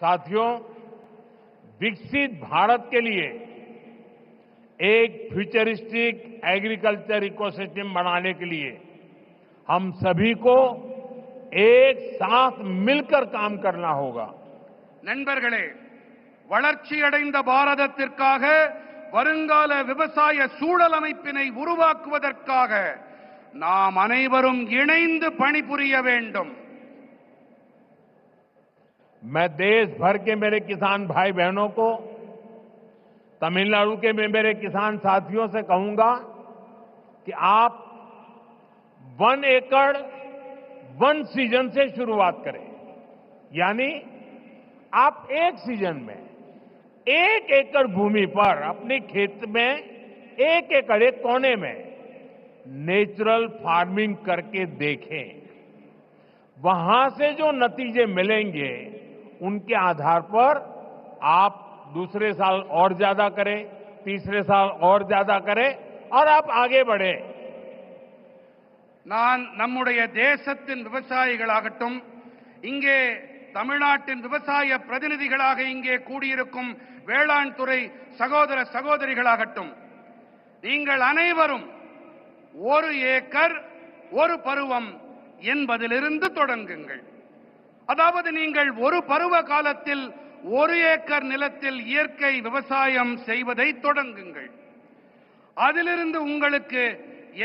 साथियों, विकसित भारत के लिए एक फ्यूचरिस्टिक एग्रीकल्चर इकोसिस्टम बनाने के लिए हम सभी को एक साथ मिलकर काम करना होगा। நண்பர்களே, வளர்ச்சியடைந்த பாரதத்திற்காக வருங்கால விவசாய சூழல் அமைப்பினை உருவாக்குவதற்காக நாம் அனைவரும் இணைந்து பணிபுரிய வேண்டும்। मैं देश भर के मेरे किसान भाई बहनों को, तमिलनाडु के मेरे किसान साथियों से कहूंगा कि आप 1 एकड़ 1 सीजन से शुरुआत करें। यानी आप एक सीजन में 1 एकड़ भूमि पर अपने खेत में 1 एकड़ एक कोने में नेचुरल फार्मिंग करके देखें। वहां से जो नतीजे मिलेंगे उनके आधार पर आप दूसरे साल और ज्यादा करें, तीसरे साल और ज्यादा करें और आप आगे बढ़े। நான் நம்முடைய தேசத்தின் விவசாயிகளாகட்டும், இங்கே தமிழ்நாட்டின் விவசாய பிரதிநிதிகளாக இங்கே கூடியிருக்கும் வேளாண் துறை சகோதர சகோதரிகளாகட்டும், நீங்கள் அனைவரும் 1 ஏக்கர் 1 பருவம் என்பதிலிருந்து தொடங்குங்கள்। அதாவது நீங்கள் ஒரு பருவ காலத்தில் 1 ஏக்கர் நிலத்தில் இயற்கை விவசாயம் செய்வதை தொடங்குங்கள்। அதிலிருந்து உங்களுக்கு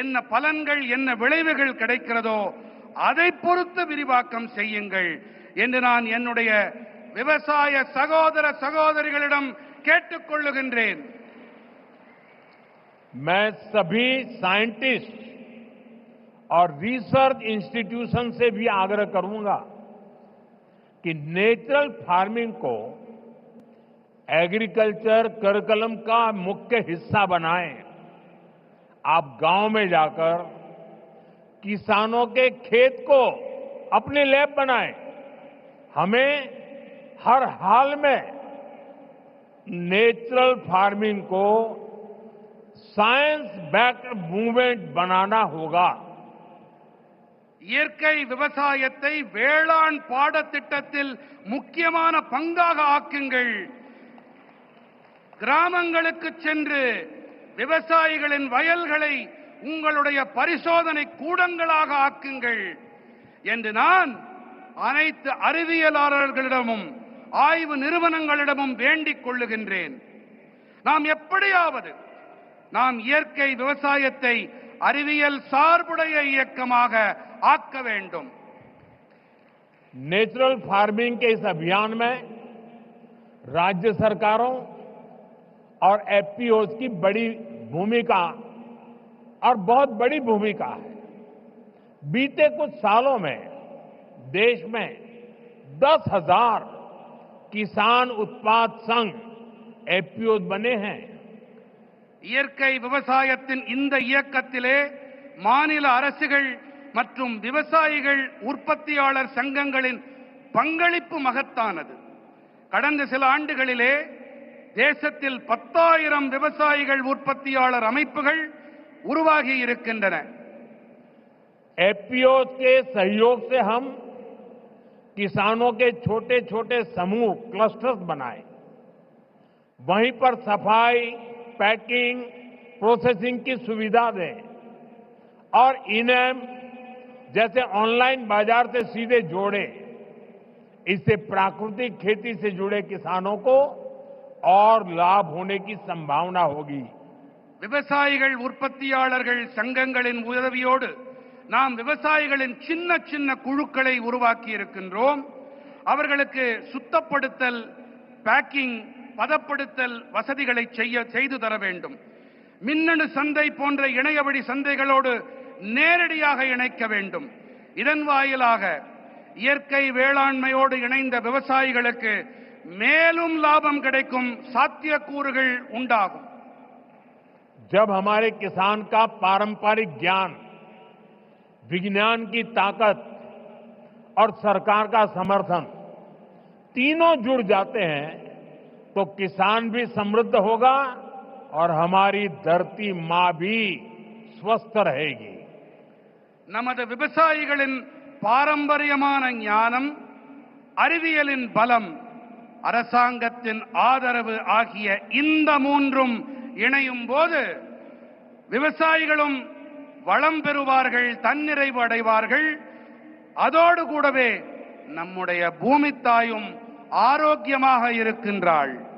என்ன பலன்கள், என்ன விளைவுகள் கிடைக்கிறதோ அதை பொறுத்து விரிவாக்கம் செய்யுங்கள் என்று நான் என்னுடைய விவசாய சகோதர சகோதரிகளிடம் கேட்டுக்கொள்ளுகின்றேன்। मैं सभी साइंटिस्ट और रिसर्च इंस्टीट्यूशन से भी आग्रह करूंगा कि नेचुरल फार्मिंग को एग्रीकल्चर करिकुलम का मुख्य हिस्सा बनाएं। आप गांव में जाकर किसानों के खेत को अपनी लैब बनाएं। हमें हर हाल में नेचुरल फार्मिंग को साइंस बैक्ड मूवमेंट बनाना होगा। இயற்கை விவசாயத்தை வேளாண் பாடத்திட்டத்தில் முக்கியமான பங்காக ஆக்குங்கள்। கிராமங்களுக்கு சென்று விவசாயிகளின் வயல்களை உங்களுடைய பரிசோதனை கூடங்களாக ஆக்குங்கள் என்று நான் அனைத்து அறிவியலாளர்களிடமும் ஆய்வு நிறுவனங்களிடமும் வேண்டிக் கொள்ளுகின்றேன்। நாம் எப்படியாவது நாம் இயற்கை விவசாயத்தை அறிவியல் சார்புடைய இயக்கமாக ஆக்க வேண்டும்। नेचुरल फार्मिंग के इस अभियान में राज्य सरकारों और एफपीओज की बड़ी भूमिका और बहुत बड़ी भूमिका है। बीते कुछ सालों में देश में 10,000 किसान उत्पाद संघ एफपीओज बने हैं। இயற்கை விவசாயத்தின் இந்த இயக்கத்திலே மாநில அரசுகள் மற்றும் விவசாயிகள் உற்பத்தியாளர் சங்கங்களின் பங்களிப்பு மகத்தானது। கடந்த சில ஆண்டுகளிலே தேசத்தில் 10,000 விவசாயிகள் உற்பத்தியாளர் அமைப்புகள் உருவாகி இருக்கின்றன। एफपीओ के सहयोग से हम किसानों के छोटे छोटे समूह क्लस्टर्स बनाए, वहीं पर सफाई, पैकिंग, प्रोसेसिंग की सुविधा दें और इनेम जैसे ऑनलाइन बाजार से सीधे जोड़े। इससे प्राकृतिक खेती से जुड़े किसानों को और लाभ होने की संभावना होगी। விவசாயிகள் உற்பத்தியாளர்கள் சங்கங்களின் உதவியோடு நாம் விவசாயிகளின் சின்ன சின்ன குழுக்களை உருவாக்கி இருக்கின்றோம்। அவர்களுக்கு சுத்தப்படுத்தல், பேக்கிங், பதப்படுத்தல் வசதிகளை செய்து தர வேண்டும்। மின்னணு சந்தை போன்ற இணையவழி சந்தைகளோடு நேரடியாக இணைக்க வேண்டும்। இதன் வாயிலாக இயற்கை வேளாண்மையோடு இணைந்த விவசாயிகளுக்கு மேலும் லாபம் கிடைக்கும் சாத்தியக்கூறுகள் உண்டாகும்। जब हमारे किसान का पारंपरिक ज्ञान, विज्ञान की ताकत और सरकार का समर्थन तीनों जुड़ जाते हैं तो किसान भी समृद्ध होगा और हमारी धरती मां भी स्वस्थ रहेगी। நமது விவசாயிகளின் பாரம்பரியமான ஞானம், அறிவியலின் பலம் அரசாங்கத்தின் ஆதரவு ஆகிய இந்த மூன்றும் இணையும் போது விவசாயிகளும் வளம் பெறுவார்கள், தன்னிறைவு அடைவார்கள். அதோடு கூடவே நம்முடைய பூமி தாயும் ஆரோக்கியமாக இருக்கின்றாள்.